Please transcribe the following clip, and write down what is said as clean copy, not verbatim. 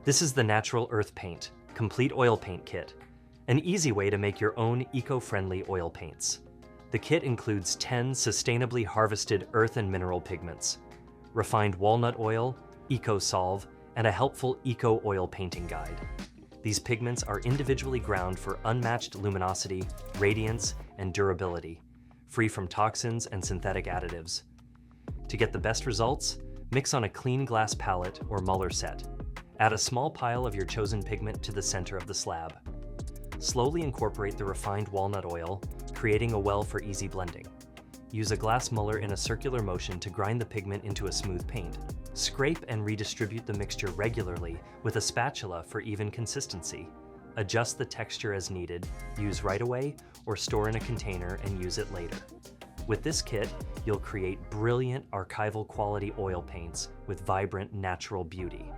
This is the Natural Earth Paint Complete Oil Paint Kit, an easy way to make your own eco-friendly oil paints. The kit includes 10 sustainably harvested earth and mineral pigments, refined walnut oil, eco-solve, and a helpful eco-oil painting guide. These pigments are individually ground for unmatched luminosity, radiance, and durability, free from toxins and synthetic additives. To get the best results, mix on a clean glass palette or Muller set. Add a small pile of your chosen pigment to the center of the slab. Slowly incorporate the refined walnut oil, creating a well for easy blending. Use a glass muller in a circular motion to grind the pigment into a smooth paint. Scrape and redistribute the mixture regularly with a spatula for even consistency. Adjust the texture as needed, use right away, or store in a container and use it later. With this kit, you'll create brilliant archival quality oil paints with vibrant natural beauty.